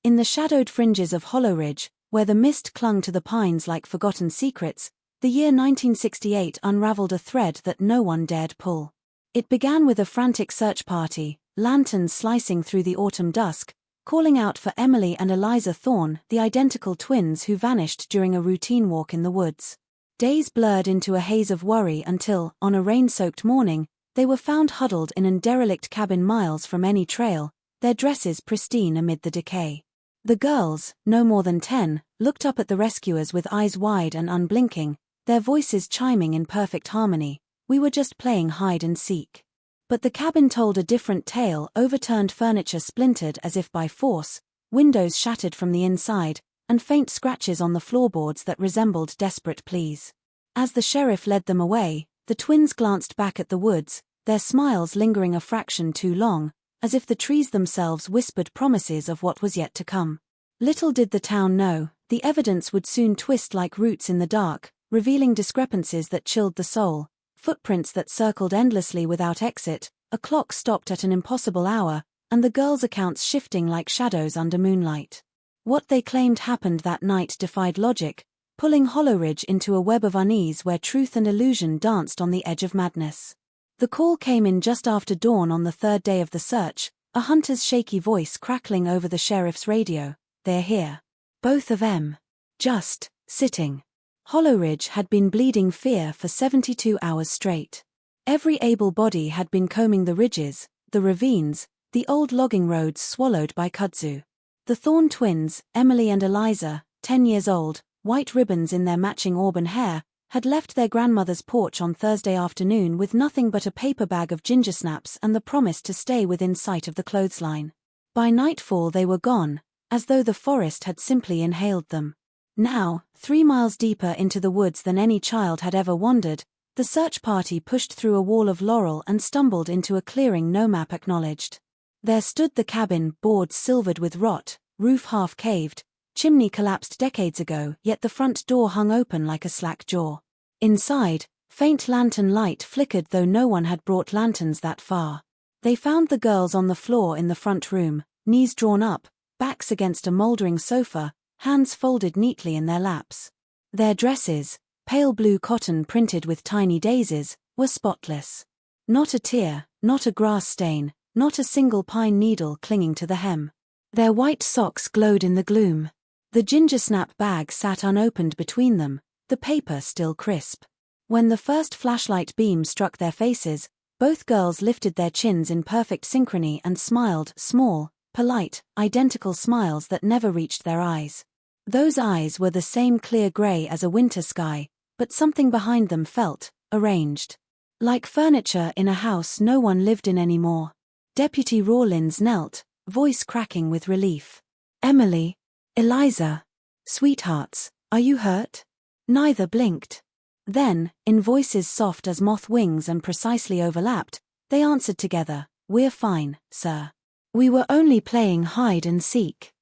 In the shadowed fringes of Hollowridge, where the mist clung to the pines like forgotten secrets, the year 1968 unraveled a thread that no one dared pull. It began with a frantic search party, lanterns slicing through the autumn dusk, calling out for Emily and Eliza Thorne, the identical twins who vanished during a routine walk in the woods. Days blurred into a haze of worry until, on a rain-soaked morning, they were found huddled in a derelict cabin miles from any trail, their dresses pristine amid the decay. The girls, no more than 10, looked up at the rescuers with eyes wide and unblinking, their voices chiming in perfect harmony. "We were just playing hide and seek." But the cabin told a different tale. Overturned furniture splintered as if by force, windows shattered from the inside, and faint scratches on the floorboards that resembled desperate pleas. As the sheriff led them away, the twins glanced back at the woods, their smiles lingering a fraction too long, as if the trees themselves whispered promises of what was yet to come. Little did the town know, the evidence would soon twist like roots in the dark, revealing discrepancies that chilled the soul, footprints that circled endlessly without exit, a clock stopped at an impossible hour, and the girls' accounts shifting like shadows under moonlight. What they claimed happened that night defied logic, pulling Hollowridge into a web of unease where truth and illusion danced on the edge of madness. The call came in just after dawn on the third day of the search, a hunter's shaky voice crackling over the sheriff's radio. "They're here. Both of them. Just sitting." Hollowridge had been bleeding fear for 72 hours straight. Every able body had been combing the ridges, the ravines, the old logging roads swallowed by kudzu. The Thorne twins, Emily and Eliza, 10 years old, white ribbons in their matching auburn hair, had left their grandmother's porch on Thursday afternoon with nothing but a paper bag of ginger snaps and the promise to stay within sight of the clothesline. By nightfall they were gone, as though the forest had simply inhaled them. Now, 3 miles deeper into the woods than any child had ever wandered, the search party pushed through a wall of laurel and stumbled into a clearing no map acknowledged. There stood the cabin, boards silvered with rot, roof half caved, chimney collapsed decades ago, yet the front door hung open like a slack jaw. Inside, faint lantern light flickered though no one had brought lanterns that far. They found the girls on the floor in the front room, knees drawn up, backs against a moldering sofa, hands folded neatly in their laps. Their dresses, pale blue cotton printed with tiny daisies, were spotless. Not a tear, not a grass stain, not a single pine needle clinging to the hem. Their white socks glowed in the gloom. The ginger snap bag sat unopened between them, the paper still crisp. When the first flashlight beam struck their faces, both girls lifted their chins in perfect synchrony and smiled, small, polite, identical smiles that never reached their eyes. Those eyes were the same clear gray as a winter sky, but something behind them felt arranged. Like furniture in a house no one lived in anymore. Deputy Rawlins knelt, voice cracking with relief. "Emily, Eliza, sweethearts, are you hurt?" Neither blinked. Then, in voices soft as moth wings and precisely overlapped, they answered together, "We're fine, sir. We were only playing hide and seek."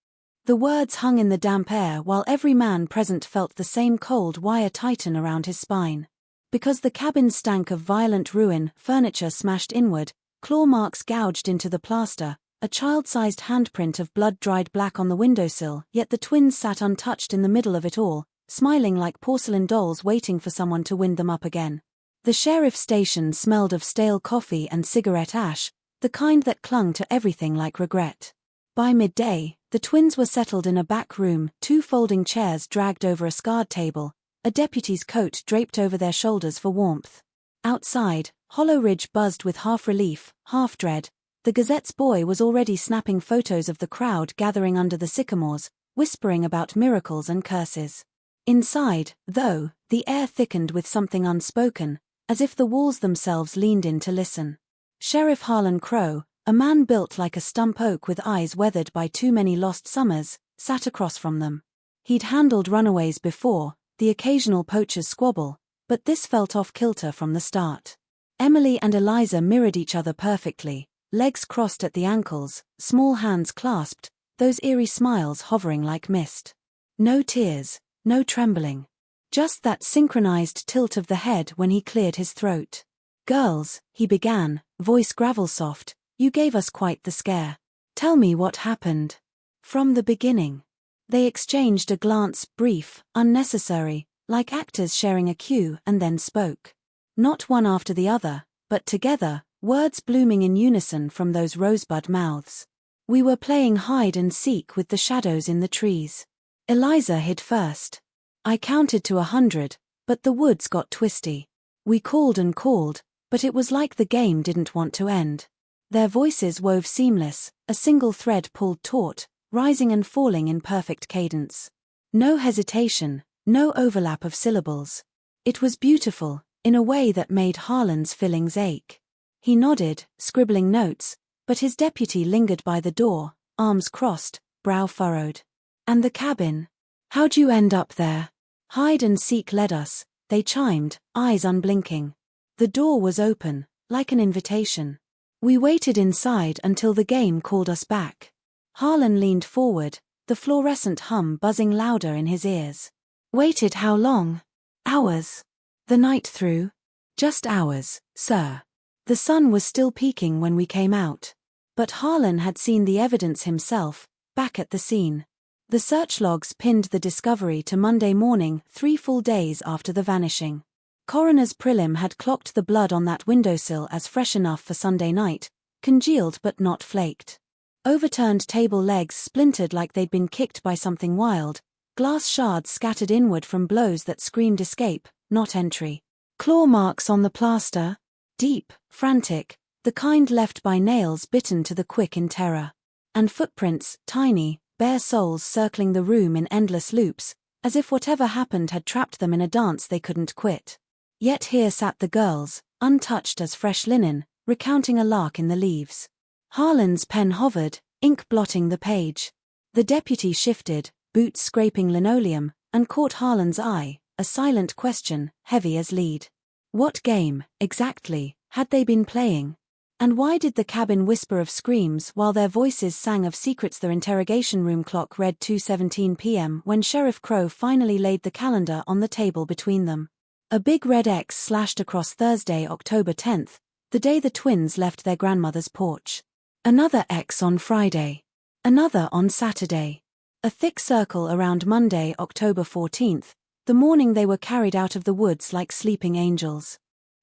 The words hung in the damp air while every man present felt the same cold wire tighten around his spine. Because the cabin stank of violent ruin, furniture smashed inward, claw marks gouged into the plaster, a child-sized handprint of blood-dried black on the windowsill, yet the twins sat untouched in the middle of it all, smiling like porcelain dolls waiting for someone to wind them up again. The sheriff's station smelled of stale coffee and cigarette ash, the kind that clung to everything like regret. By midday, the twins were settled in a back room, 2 folding chairs dragged over a scarred table, a deputy's coat draped over their shoulders for warmth. Outside, Hollowridge buzzed with half relief, half dread. The Gazette's boy was already snapping photos of the crowd gathering under the sycamores, whispering about miracles and curses. Inside, though, the air thickened with something unspoken, as if the walls themselves leaned in to listen. Sheriff Harlan Crow, a man built like a stump oak with eyes weathered by too many lost summers, sat across from them. He'd handled runaways before, the occasional poacher's squabble, but this felt off-kilter from the start. Emily and Eliza mirrored each other perfectly, legs crossed at the ankles, small hands clasped, those eerie smiles hovering like mist. No tears, no trembling. Just that synchronized tilt of the head when he cleared his throat. "Girls," he began, voice gravel-soft, "you gave us quite the scare. Tell me what happened." From the beginning. They exchanged a glance, brief, unnecessary, like actors sharing a cue, and then spoke. Not one after the other, but together, words blooming in unison from those rosebud mouths. We were playing hide and seek with the shadows in the trees. Eliza hid first. I counted to 100, but the woods got twisty. We called and called, but it was like the game didn't want to end. Their voices wove seamless, a single thread pulled taut, rising and falling in perfect cadence. No hesitation, no overlap of syllables. It was beautiful, in a way that made Harlan's fillings ache. He nodded, scribbling notes, but his deputy lingered by the door, arms crossed, brow furrowed. And the cabin? How'd you end up there? Hide and seek led us, they chimed, eyes unblinking. The door was open, like an invitation. We waited inside until the game called us back. Harlan leaned forward, the fluorescent hum buzzing louder in his ears. Waited how long? Hours. The night through? Just hours, sir. The sun was still peaking when we came out. But Harlan had seen the evidence himself, back at the scene. The search logs pinned the discovery to Monday morning, 3 full days after the vanishing. Coroner's prelim had clocked the blood on that windowsill as fresh enough for Sunday night, congealed but not flaked. Overturned table legs splintered like they'd been kicked by something wild, glass shards scattered inward from blows that screamed escape, not entry. Claw marks on the plaster, deep, frantic, the kind left by nails bitten to the quick in terror. And footprints, tiny, bare soles circling the room in endless loops, as if whatever happened had trapped them in a dance they couldn't quit. Yet here sat the girls, untouched as fresh linen, recounting a lark in the leaves. Harlan's pen hovered, ink blotting the page. The deputy shifted, boots scraping linoleum, and caught Harlan's eye, a silent question, heavy as lead. What game, exactly, had they been playing? And why did the cabin whisper of screams while their voices sang of secrets? The interrogation room clock read 2:17 p.m. when Sheriff Crowe finally laid the calendar on the table between them. A big red X slashed across Thursday, October 10th, the day the twins left their grandmother's porch. Another X on Friday. Another on Saturday. A thick circle around Monday, October 14th, the morning they were carried out of the woods like sleeping angels.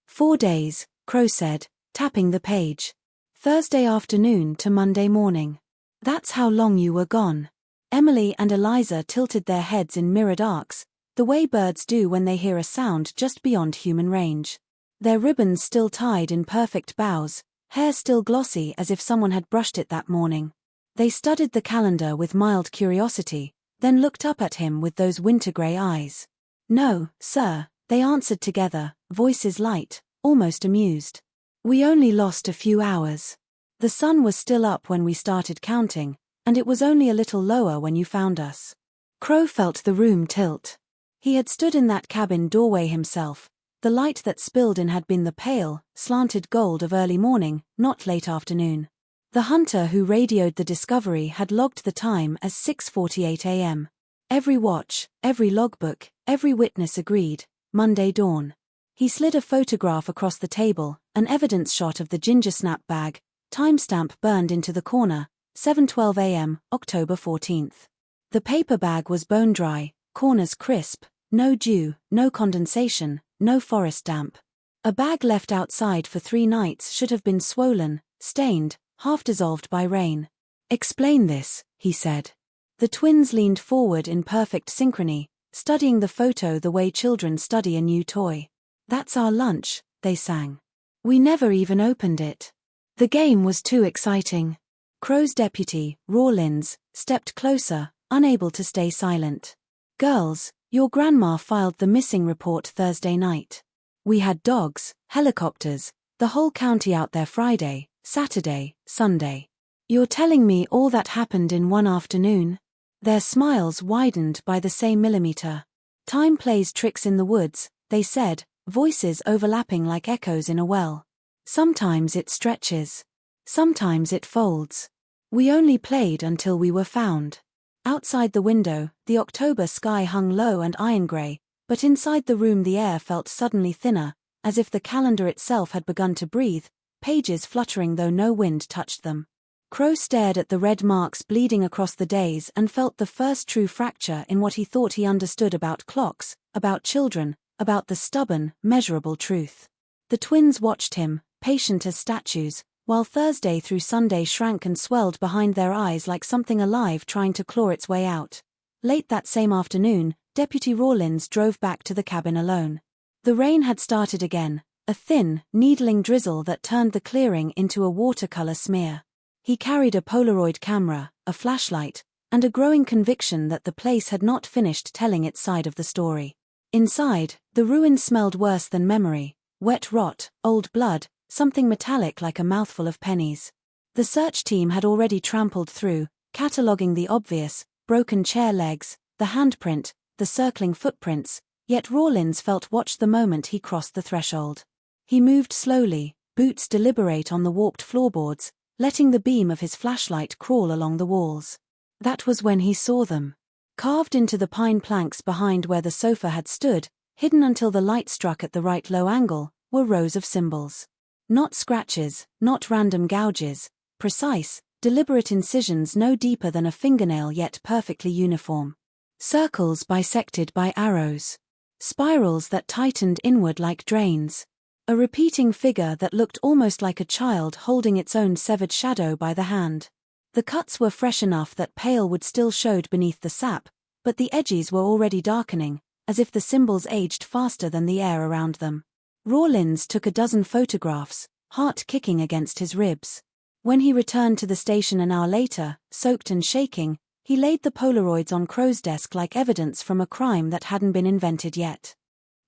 4 days, Crowe said, tapping the page. Thursday afternoon to Monday morning. That's how long you were gone. Emily and Eliza tilted their heads in mirrored arcs, the way birds do when they hear a sound just beyond human range. Their ribbons still tied in perfect bows, hair still glossy as if someone had brushed it that morning. They studied the calendar with mild curiosity, then looked up at him with those winter-grey eyes. No, sir, they answered together, voices light, almost amused. We only lost a few hours. The sun was still up when we started counting, and it was only a little lower when you found us. Crowe felt the room tilt. He had stood in that cabin doorway himself. The light that spilled in had been the pale, slanted gold of early morning, not late afternoon. The hunter who radioed the discovery had logged the time as 6:48 a.m. Every watch, every logbook, every witness agreed, Monday dawn. He slid a photograph across the table, an evidence shot of the ginger snap bag, timestamp burned into the corner, 7:12 a.m., October 14th. The paper bag was bone dry, corners crisp, no dew, no condensation, no forest damp. A bag left outside for 3 nights should have been swollen, stained, half dissolved by rain. Explain this, he said. The twins leaned forward in perfect synchrony, studying the photo the way children study a new toy. That's our lunch, they sang. We never even opened it. The game was too exciting. Crowe's deputy, Rawlins, stepped closer, unable to stay silent. Girls, your grandma filed the missing report Thursday night. We had dogs, helicopters, the whole county out there Friday, Saturday, Sunday. You're telling me all that happened in one afternoon? Their smiles widened by the same millimeter. Time plays tricks in the woods, they said, voices overlapping like echoes in a well. Sometimes it stretches. Sometimes it folds. We only played until we were found. Outside the window, the October sky hung low and iron-grey, but inside the room the air felt suddenly thinner, as if the calendar itself had begun to breathe, pages fluttering though no wind touched them. Crow stared at the red marks bleeding across the days and felt the first true fracture in what he thought he understood about clocks, about children, about the stubborn, measurable truth. The twins watched him, patient as statues, while Thursday through Sunday shrank and swelled behind their eyes like something alive trying to claw its way out. Late that same afternoon, Deputy Rawlins drove back to the cabin alone. The rain had started again, a thin, needling drizzle that turned the clearing into a watercolor smear. He carried a Polaroid camera, a flashlight, and a growing conviction that the place had not finished telling its side of the story. Inside, the ruins smelled worse than memory: wet rot, old blood, something metallic like a mouthful of pennies. The search team had already trampled through, cataloguing the obvious: broken chair legs, the handprint, the circling footprints, yet Rawlins felt watched the moment he crossed the threshold. He moved slowly, boots deliberate on the warped floorboards, letting the beam of his flashlight crawl along the walls. That was when he saw them. Carved into the pine planks behind where the sofa had stood, hidden until the light struck at the right low angle, were rows of symbols. Not scratches, not random gouges, precise, deliberate incisions no deeper than a fingernail yet perfectly uniform. Circles bisected by arrows. Spirals that tightened inward like drains. A repeating figure that looked almost like a child holding its own severed shadow by the hand. The cuts were fresh enough that pale wood still showed beneath the sap, but the edges were already darkening, as if the symbols aged faster than the air around them. Rawlins took a dozen photographs, heart kicking against his ribs. When he returned to the station an hour later, soaked and shaking, he laid the Polaroids on Crow's desk like evidence from a crime that hadn't been invented yet.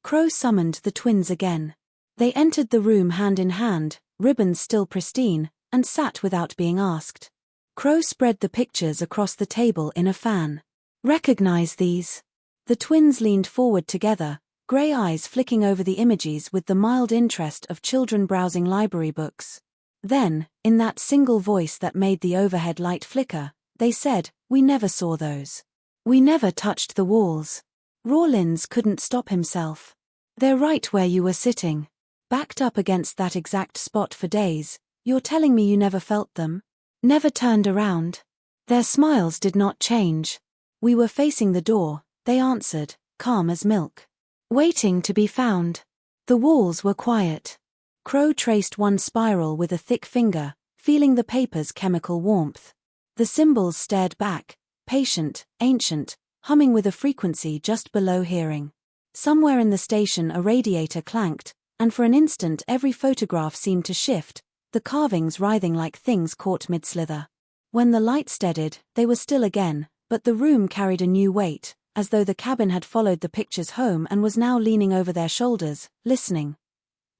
Crow summoned the twins again. They entered the room hand in hand, ribbons still pristine, and sat without being asked. Crow spread the pictures across the table in a fan. "Recognize these?" The twins leaned forward together, grey eyes flicking over the images with the mild interest of children browsing library books. Then, in that single voice that made the overhead light flicker, they said, "We never saw those. We never touched the walls." Rawlins couldn't stop himself. "They're right where you were sitting. Backed up against that exact spot for days. You're telling me you never felt them? Never turned around?" Their smiles did not change. "We were facing the door," they answered, calm as milk. "Waiting to be found." The walls were quiet. Crow traced one spiral with a thick finger, feeling the paper's chemical warmth. The symbols stared back, patient, ancient, humming with a frequency just below hearing. Somewhere in the station a radiator clanked, and for an instant every photograph seemed to shift, the carvings writhing like things caught mid-slither. When the light steadied, they were still again, but the room carried a new weight, as though the cabin had followed the pictures home and was now leaning over their shoulders, listening.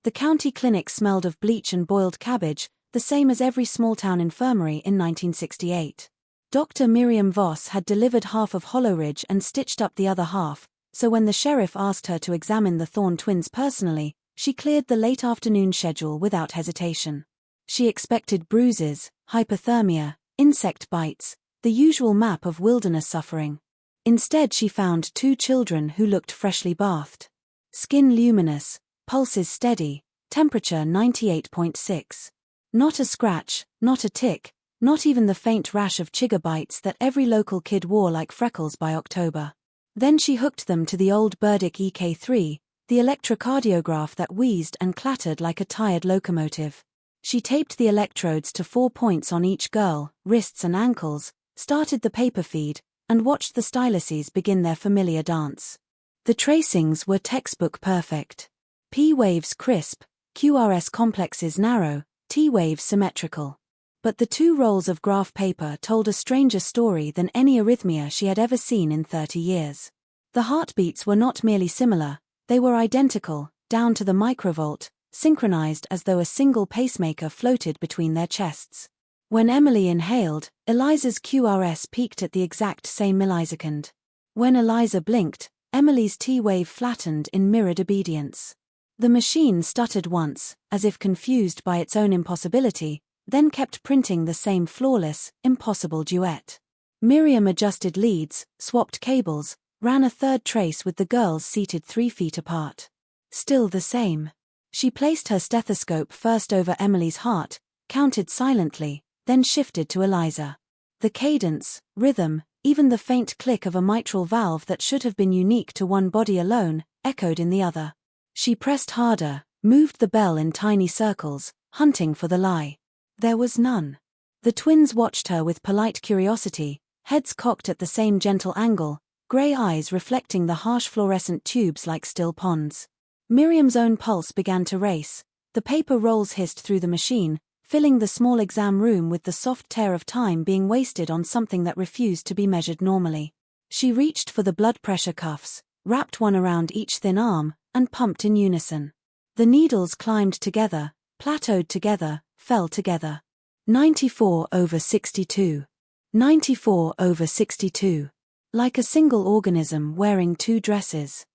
The county clinic smelled of bleach and boiled cabbage, the same as every small-town infirmary in 1968. Dr. Miriam Voss had delivered half of Hollowridge and stitched up the other half, so when the sheriff asked her to examine the Thorne twins personally, she cleared the late afternoon schedule without hesitation. She expected bruises, hypothermia, insect bites, the usual map of wilderness suffering. Instead she found 2 children who looked freshly bathed. Skin luminous, pulses steady, temperature 98.6. Not a scratch, not a tick, not even the faint rash of chigger bites that every local kid wore like freckles by October. Then she hooked them to the old Burdick EK3, the electrocardiograph that wheezed and clattered like a tired locomotive. She taped the electrodes to 4 points on each girl, wrists and ankles, started the paper feed, and watched the styluses begin their familiar dance. The tracings were textbook perfect. P waves crisp, QRS complexes narrow, T waves symmetrical. But the 2 rolls of graph paper told a stranger story than any arrhythmia she had ever seen in 30 years. The heartbeats were not merely similar, they were identical, down to the microvolt, synchronized as though a single pacemaker floated between their chests. When Emily inhaled, Eliza's QRS peaked at the exact same millisecond. When Eliza blinked, Emily's T-wave flattened in mirrored obedience. The machine stuttered once, as if confused by its own impossibility, then kept printing the same flawless, impossible duet. Miriam adjusted leads, swapped cables, ran a third trace with the girls seated 3 feet apart. Still the same. She placed her stethoscope first over Emily's heart, counted silently, then shifted to Eliza. The cadence, rhythm, even the faint click of a mitral valve that should have been unique to one body alone, echoed in the other. She pressed harder, moved the bell in tiny circles, hunting for the lie. There was none. The twins watched her with polite curiosity, heads cocked at the same gentle angle, grey eyes reflecting the harsh fluorescent tubes like still ponds. Miriam's own pulse began to race. The paper rolls hissed through the machine, filling the small exam room with the soft tear of time being wasted on something that refused to be measured normally. She reached for the blood pressure cuffs, wrapped one around each thin arm, and pumped in unison. The needles climbed together, plateaued together, fell together. 94/62. 94/62. Like a single organism wearing two dresses.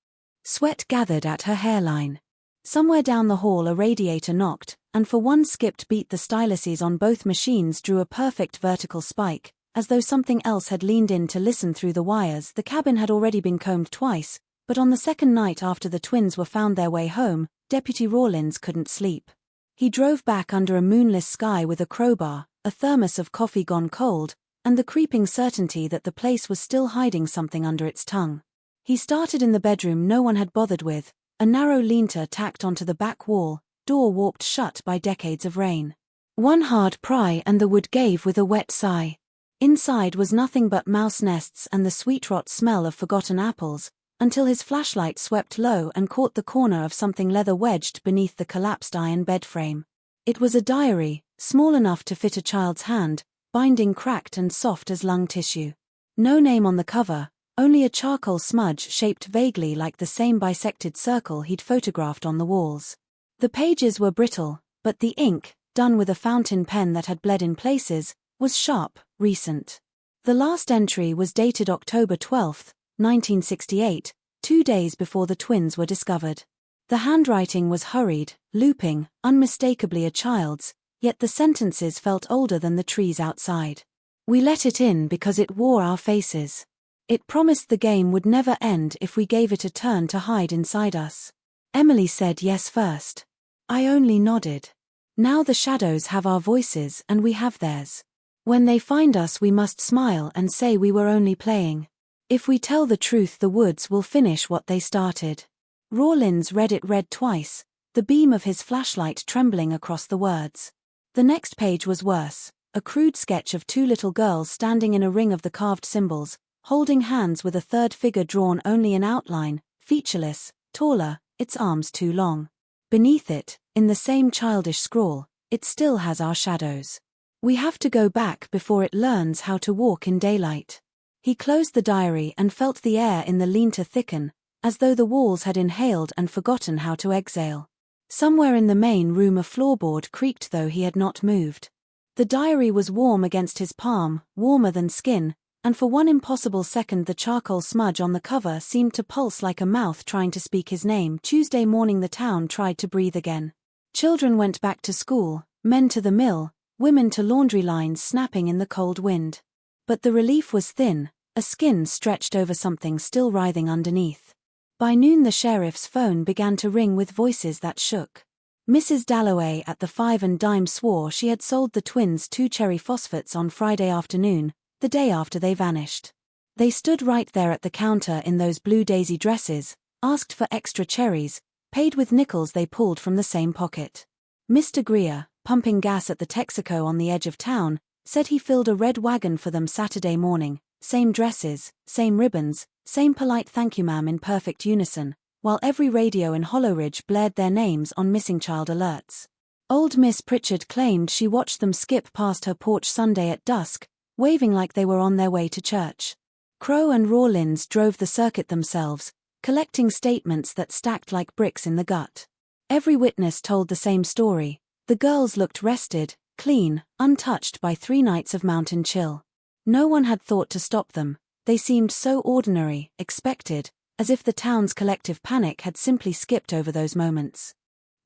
Sweat gathered at her hairline. Somewhere down the hall a radiator knocked, and for one skipped beat the styluses on both machines drew a perfect vertical spike, as though something else had leaned in to listen through the wires. The cabin had already been combed twice, but on the second night after the twins were found their way home, Deputy Rawlins couldn't sleep. He drove back under a moonless sky with a crowbar, a thermos of coffee gone cold, and the creeping certainty that the place was still hiding something under its tongue. He started in the bedroom no one had bothered with, a narrow lean-to tacked onto the back wall, door warped shut by decades of rain. One hard pry and the wood gave with a wet sigh. Inside was nothing but mouse nests and the sweet-rot smell of forgotten apples, until his flashlight swept low and caught the corner of something leather wedged beneath the collapsed iron bed frame. It was a diary, small enough to fit a child's hand, binding cracked and soft as lung tissue. No name on the cover, only a charcoal smudge shaped vaguely like the same bisected circle he'd photographed on the walls. The pages were brittle, but the ink, done with a fountain pen that had bled in places, was sharp, recent. The last entry was dated October 12, 1968, 2 days before the twins were discovered. The handwriting was hurried, looping, unmistakably a child's, yet the sentences felt older than the trees outside. We let it in because it wore our faces. It promised the game would never end if we gave it a turn to hide inside us. Emily said yes first. I only nodded. Now the shadows have our voices and we have theirs. When they find us we must smile and say we were only playing. If we tell the truth the woods will finish what they started. Rawlins read twice, the beam of his flashlight trembling across the words. The next page was worse, a crude sketch of two little girls standing in a ring of the carved symbols, holding hands with a third figure drawn only in outline, featureless, taller, its arms too long. Beneath it, in the same childish scrawl, it still has our shadows. We have to go back before it learns how to walk in daylight. He closed the diary and felt the air in the lean-to thicken, as though the walls had inhaled and forgotten how to exhale. Somewhere in the main room a floorboard creaked though he had not moved. The diary was warm against his palm, warmer than skin, and for one impossible second the charcoal smudge on the cover seemed to pulse like a mouth trying to speak his name. Tuesday morning the town tried to breathe again. Children went back to school, men to the mill, women to laundry lines snapping in the cold wind. But the relief was thin, a skin stretched over something still writhing underneath. By noon the sheriff's phone began to ring with voices that shook. Mrs. Dalloway at the 5 and Dime swore she had sold the twins 2 cherry phosphates on Friday afternoon, the day after they vanished. They stood right there at the counter in those blue daisy dresses, asked for extra cherries, paid with nickels they pulled from the same pocket. Mr. Greer, pumping gas at the Texaco on the edge of town, said he filled a red wagon for them Saturday morning, same dresses, same ribbons, same polite thank you ma'am in perfect unison, while every radio in Hollowridge blared their names on missing child alerts. Old Miss Pritchard claimed she watched them skip past her porch Sunday at dusk, waving like they were on their way to church. Crow and Rawlins drove the circuit themselves, collecting statements that stacked like bricks in the gut. Every witness told the same story. The girls looked rested, clean, untouched by 3 nights of mountain chill. No one had thought to stop them. They seemed so ordinary, expected, as if the town's collective panic had simply skipped over those moments.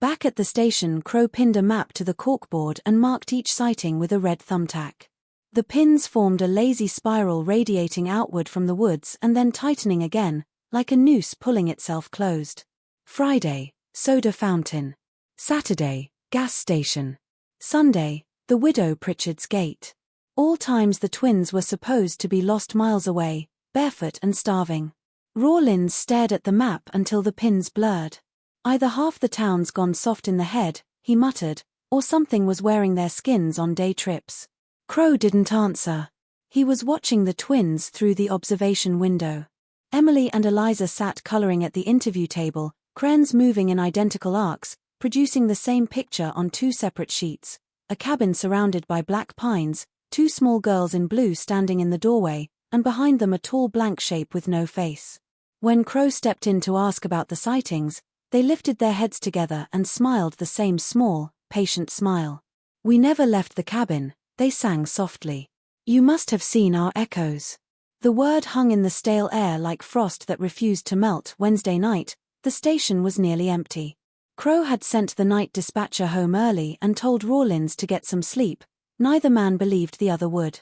Back at the station, Crow pinned a map to the corkboard and marked each sighting with a red thumbtack. The pins formed a lazy spiral radiating outward from the woods and then tightening again, like a noose pulling itself closed. Friday, soda fountain. Saturday, gas station. Sunday, the The widow Pritchard's gate. All times the twins were supposed to be lost miles away, barefoot and starving. Rawlins stared at the map until the pins blurred. Either half the town's gone soft in the head, he muttered, or something was wearing their skins on day trips. Crow didn't answer. He was watching the twins through the observation window. Emily and Eliza sat coloring at the interview table, crayons moving in identical arcs, producing the same picture on two separate sheets. A cabin surrounded by black pines, two small girls in blue standing in the doorway, and behind them a tall blank shape with no face. When Crow stepped in to ask about the sightings, they lifted their heads together and smiled the same small, patient smile. "We never left the cabin," they sang softly. "You must have seen our echoes." The word hung in the stale air like frost that refused to melt. Wednesday night, the station was nearly empty. Crow had sent the night dispatcher home early and told Rawlins to get some sleep. Neither man believed the other would.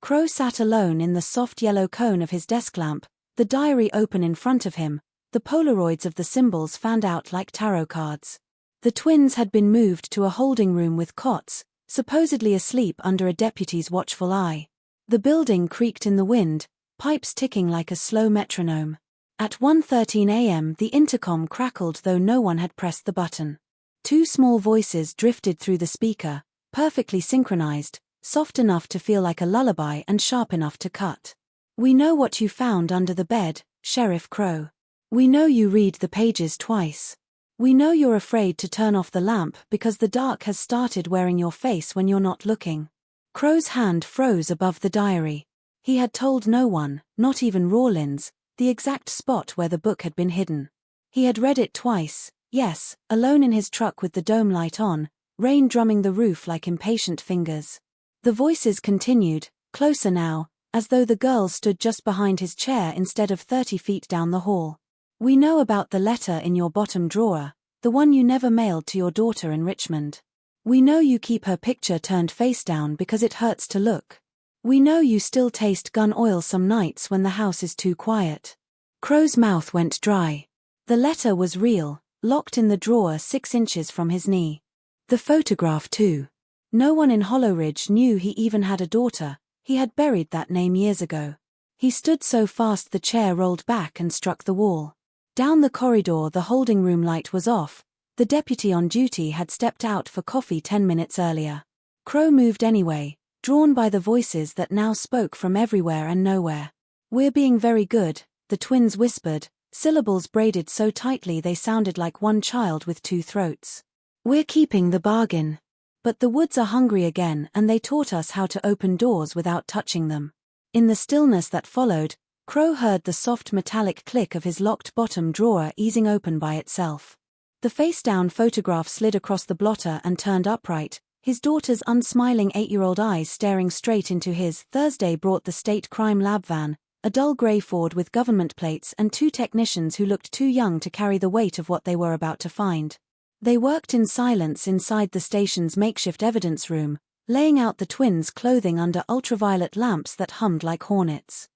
Crow sat alone in the soft yellow cone of his desk lamp, the diary open in front of him, the Polaroids of the symbols fanned out like tarot cards. The twins had been moved to a holding room with cots, supposedly asleep under a deputy's watchful eye. The building creaked in the wind, pipes ticking like a slow metronome. At 1:13 a.m. the intercom crackled though no one had pressed the button. Two small voices drifted through the speaker, perfectly synchronized, soft enough to feel like a lullaby and sharp enough to cut. "We know what you found under the bed, Sheriff Crow. We know you read the pages twice. We know you're afraid to turn off the lamp because the dark has started wearing your face when you're not looking." Crow's hand froze above the diary. He had told no one, not even Rawlins, the exact spot where the book had been hidden. He had read it twice, yes, alone in his truck with the dome light on, rain drumming the roof like impatient fingers. The voices continued, closer now, as though the girls stood just behind his chair instead of 30 feet down the hall. "We know about the letter in your bottom drawer, the one you never mailed to your daughter in Richmond. We know you keep her picture turned face down because it hurts to look. We know you still taste gun oil some nights when the house is too quiet." Crow's mouth went dry. The letter was real, locked in the drawer 6 inches from his knee. The photograph too. No one in Hollowridge knew he even had a daughter. He had buried that name years ago. He stood so fast the chair rolled back and struck the wall. Down the corridor the holding room light was off. The deputy on duty had stepped out for coffee 10 minutes earlier. Crow moved anyway, drawn by the voices that now spoke from everywhere and nowhere. "We're being very good," the twins whispered, syllables braided so tightly they sounded like one child with two throats. "We're keeping the bargain. But the woods are hungry again and they taught us how to open doors without touching them." In the stillness that followed, Crow heard the soft metallic click of his locked bottom drawer easing open by itself. The face-down photograph slid across the blotter and turned upright, his daughter's unsmiling 8-year-old eyes staring straight into his. Thursday brought the state crime lab van, a dull grey Ford with government plates and 2 technicians who looked too young to carry the weight of what they were about to find. They worked in silence inside the station's makeshift evidence room, laying out the twins' clothing under ultraviolet lamps that hummed like hornets.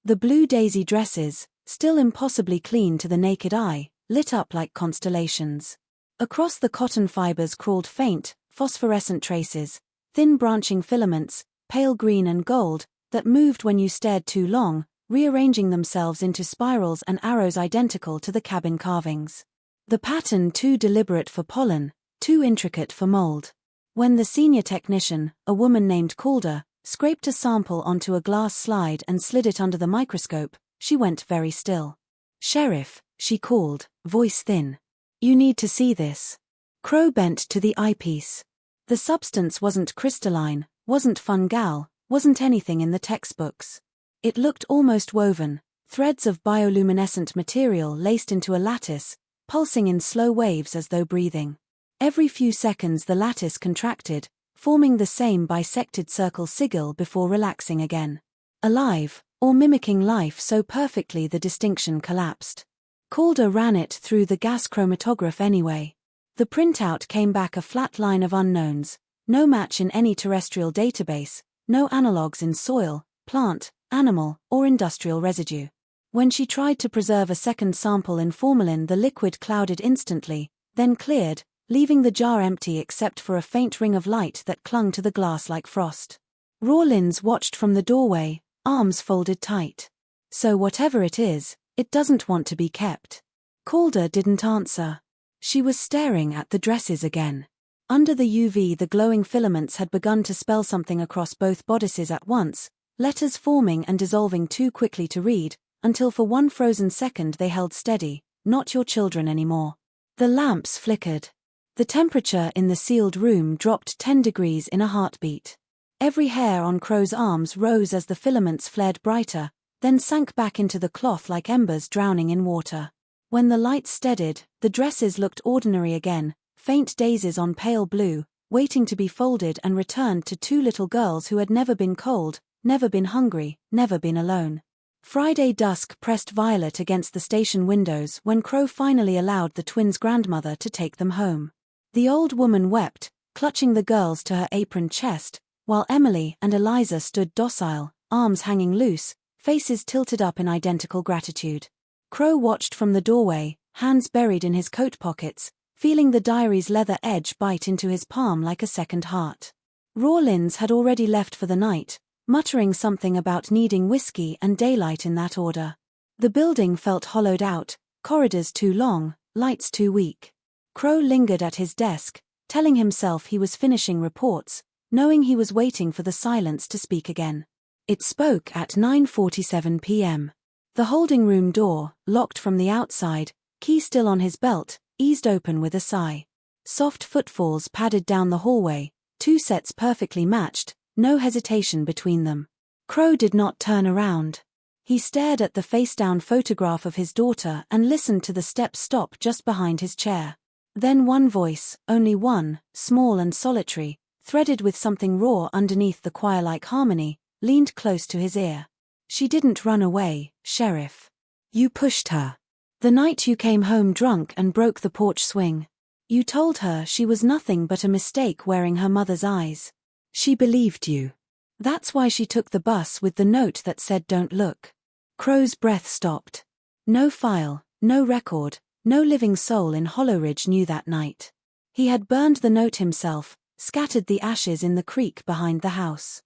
The blue daisy dresses, still impossibly clean to the naked eye, lit up like constellations. Across the cotton fibers crawled faint, phosphorescent traces, thin branching filaments, pale green and gold, that moved when you stared too long, rearranging themselves into spirals and arrows identical to the cabin carvings. The pattern too deliberate for pollen, too intricate for mold. When the senior technician, a woman named Calder, scraped a sample onto a glass slide and slid it under the microscope, she went very still. "Sheriff," she called, voice thin. "You need to see this." Crow bent to the eyepiece. The substance wasn't crystalline, wasn't fungal, wasn't anything in the textbooks. It looked almost woven, threads of bioluminescent material laced into a lattice, pulsing in slow waves as though breathing. Every few seconds the lattice contracted, forming the same bisected circle sigil before relaxing again. Alive, or mimicking life so perfectly the distinction collapsed. Calder ran it through the gas chromatograph anyway. The printout came back a flat line of unknowns, no match in any terrestrial database, no analogues in soil, plant, animal, or industrial residue. When she tried to preserve a second sample in formalin, the liquid clouded instantly, then cleared, leaving the jar empty except for a faint ring of light that clung to the glass like frost. Rawlins watched from the doorway, arms folded tight. So whatever it is, it doesn't want to be kept. Calder didn't answer. She was staring at the dresses again. Under the UV, the glowing filaments had begun to spell something across both bodices at once, letters forming and dissolving too quickly to read, until for one frozen second they held steady, not your children anymore. The lamps flickered. The temperature in the sealed room dropped 10 degrees in a heartbeat. Every hair on Crow's arms rose as the filaments flared brighter, then sank back into the cloth like embers drowning in water. When the lights steadied, the dresses looked ordinary again, faint daisies on pale blue, waiting to be folded and returned to two little girls who had never been cold, never been hungry, never been alone. Friday dusk pressed violet against the station windows when Crow finally allowed the twins' grandmother to take them home. The old woman wept, clutching the girls to her aproned chest, while Emily and Eliza stood docile, arms hanging loose, faces tilted up in identical gratitude. Crow watched from the doorway, hands buried in his coat pockets, feeling the diary's leather edge bite into his palm like a second heart. Rawlins had already left for the night, muttering something about needing whiskey and daylight in that order. The building felt hollowed out, corridors too long, lights too weak. Crow lingered at his desk, telling himself he was finishing reports, knowing he was waiting for the silence to speak again. It spoke at 9:47 p.m. The holding room door, locked from the outside, key still on his belt, eased open with a sigh. Soft footfalls padded down the hallway, two sets perfectly matched, no hesitation between them. Crow did not turn around. He stared at the face-down photograph of his daughter and listened to the steps stop just behind his chair. Then one voice, only one, small and solitary, threaded with something raw underneath the choir-like harmony, leaned close to his ear. "She didn't run away, Sheriff. You pushed her. The night you came home drunk and broke the porch swing. You told her she was nothing but a mistake wearing her mother's eyes. She believed you. That's why she took the bus with the note that said don't look." Crow's breath stopped. No file, no record, no living soul in Hollowridge knew that night. He had burned the note himself, scattered the ashes in the creek behind the house.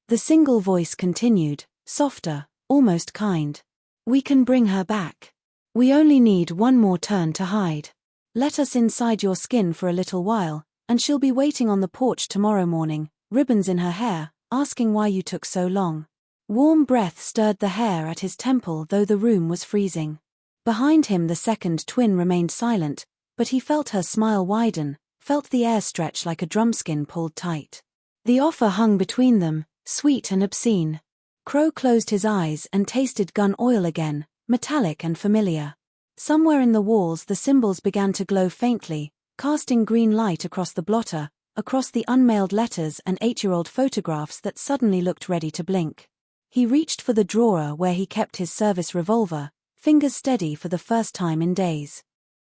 The single voice continued, softer, almost kind. "We can bring her back. We only need one more turn to hide. Let us inside your skin for a little while, and she'll be waiting on the porch tomorrow morning, ribbons in her hair, asking why you took so long." Warm breath stirred the hair at his temple though the room was freezing. Behind him the second twin remained silent, but he felt her smile widen, felt the air stretch like a drumskin pulled tight. The offer hung between them, sweet and obscene. Crow closed his eyes and tasted gun oil again, metallic and familiar. Somewhere in the walls the symbols began to glow faintly, casting green light across the blotter, across the unmailed letters and 8-year-old photographs that suddenly looked ready to blink. He reached for the drawer where he kept his service revolver, fingers steady for the first time in days.